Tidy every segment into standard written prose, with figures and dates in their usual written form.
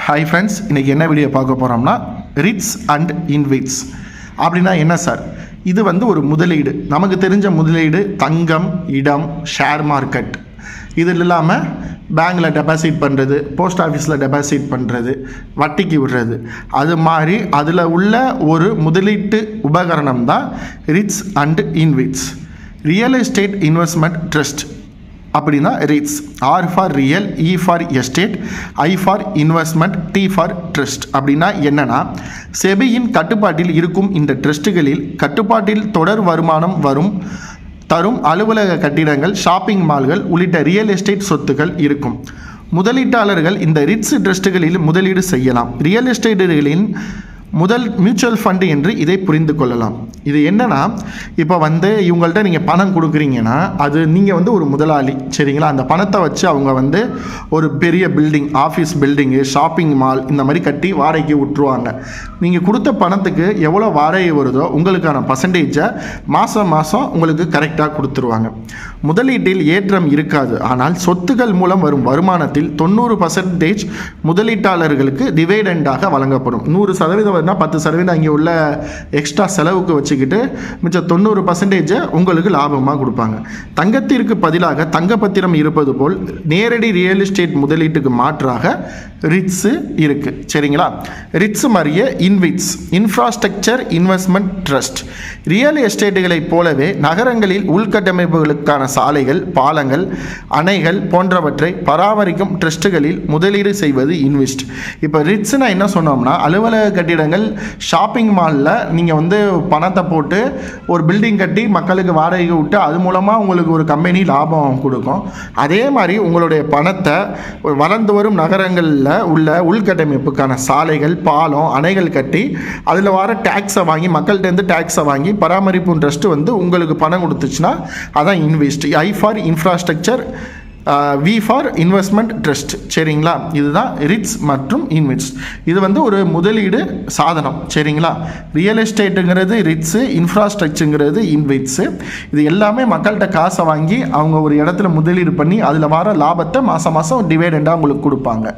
Hi friends, இன்றைக்கி என்ன video பார்க்க போகிறோம்னா ரிட்ஸ் அண்ட் இன்விட்ஸ் அப்படின்னா என்ன சார்? இது ஒரு முதலீடு. நமக்கு தெரிஞ்ச முதலீடு தங்கம், இடம், ஷேர் மார்க்கெட். இது இல்லாமல் பேங்கில் டெபாசிட் பண்ணுறது, போஸ்ட் ஆஃபீஸில் டெபாசிட் பண்ணுறது, வட்டிக்கு விடுறது, அது மாதிரி அதில் உள்ள ஒரு முதலீட்டு உபகரணம் தான் REITs and InvITs. Real estate investment trust அப்படின்னா REITs. R for real, E for estate, I for investment, T for trust. அப்படின்னா என்னென்னா, செபியின் கட்டுப்பாட்டில் இருக்கும் இந்த ட்ரஸ்ட்டுகளில் கட்டுப்பாட்டில் தொடர் வருமானம் தரும் அலுவலக கட்டிடங்கள், ஷாப்பிங் மால்கள் உள்ளிட்ட ரியல் எஸ்டேட் சொத்துக்கள் இருக்கும். முதலீட்டாளர்கள் இந்த ரிட்ஸ் ட்ரஸ்ட்டுகளில் முதலீடு செய்யலாம். ரியல் எஸ்டேட்டுகளின் முதல் மியூச்சுவல் ஃபண்டு என்று இதை புரிந்து கொள்ளலாம். இது என்னென்னா, இப்போ இவங்கள்ட்ட நீங்கள் பணம் கொடுக்குறீங்கன்னா அது நீங்கள் ஒரு முதலாளி, சரிங்களா? அந்த பணத்தை வச்சு அவங்க ஒரு பெரிய building, office building, shopping mall இந்த மாதிரி கட்டி வாடகைக்கு விட்டுருவாங்க. நீங்கள் கொடுத்த பணத்துக்கு எவ்வளோ வாடகை வருதோ உங்களுக்கான பர்சன்டேஜை மாதம் உங்களுக்கு கரெக்டாக கொடுத்துருவாங்க. முதலீட்டில் ஏற்றம் இருக்காது. ஆனால் சொத்துக்கள் மூலம் வரும் வருமானத்தில் 90% முதலீட்டாளர்களுக்கு டிவைடெண்டாக வழங்கப்படும். 100% 10% அங்கே உள்ள எக்ஸ்ட்ரா செலவுக்கு வச்சுக்கிட்டு மிச்சம் 90% உங்களுக்கு லாபமாக கொடுப்பாங்க. தங்கத்திற்கு பதிலாக தங்கப்பத்திரம் இருப்பது போல் நேரடி ரியல் எஸ்டேட் முதலீட்டுக்கு மாற்றாக ரிட்ஸு இருக்குது, சரிங்களா? ரிட்ஸ் மாதிரியே இன்விட்ஸ், இன்ஃப்ராஸ்ட்ரக்சர் இன்வெஸ்ட்மெண்ட் ட்ரஸ்ட். ரியல் எஸ்டேட்டுகளைப் போலவே நகரங்களில் உள்கட்டமைப்புகளுக்கான சாலைகள், பாலங்கள், அணைகள் போன்றவற்றை பராமரிக்கும் ட்ரஸ்ட்டுகளில் முதலீடு செய்வது இன்வெஸ்ட். இப்போ ரிட்ஸ்னா என்ன சொன்னோம்னா, அலுவலக கட்டிடங்கள், ஷாப்பிங் மாலில் நீங்கள் பணத்தை போட்டு ஒரு பில்டிங் கட்டி மக்களுக்கு வாடகைக்கு விட்டு அது மூலமாக உங்களுக்கு ஒரு கம்பெனி லாபம் கொடுக்கும். அதே மாதிரி உங்களுடைய பணத்தை வளர்ந்து வரும் நகரங்களில் உள்ள உள்கட்டமைப்புக்கான சாலைகள், பாலம், அணைகள் கட்டி அதில் வர டேக்ஸை வாங்கி மக்கள்கிட்டேருந்து டேக்ஸை வாங்கி பராமரிப்பு ட்ரஸ்ட்டு உங்களுக்கு பணம் கொடுத்துச்சுன்னா அதான் invest. I for infrastructure, V for investment trust, சரிங்களா? இதுதான் ரிட்ஸ் மற்றும் இன்வெஸ்ட். இது ஒரு முதலீடு சாதனம், சரிங்களா? ரியல் எஸ்டேட்டுங்கிறது ரிட்ஸு, இன்ஃப்ராஸ்ட்ரக்சருங்கிறது இன்வெஸ்ட்ஸு. இது எல்லாமே மக்கள்கிட்ட காசை வாங்கி அவங்க ஒரு இடத்துல முதலீடு பண்ணி அதில் வர லாபத்தை மாதம் டிவைடெண்டாக உங்களுக்கு கொடுப்பாங்க.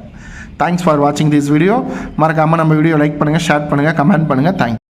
தேங்க்ஸ் ஃபார் வாட்சிங் திஸ் வீடியோ. மறக்காமல் நம்ம வீடியோ லைக் பண்ணுங்கள், ஷேர் பண்ணுங்கள், கமெண்ட் பண்ணுங்கள். தேங்க்ஸ்.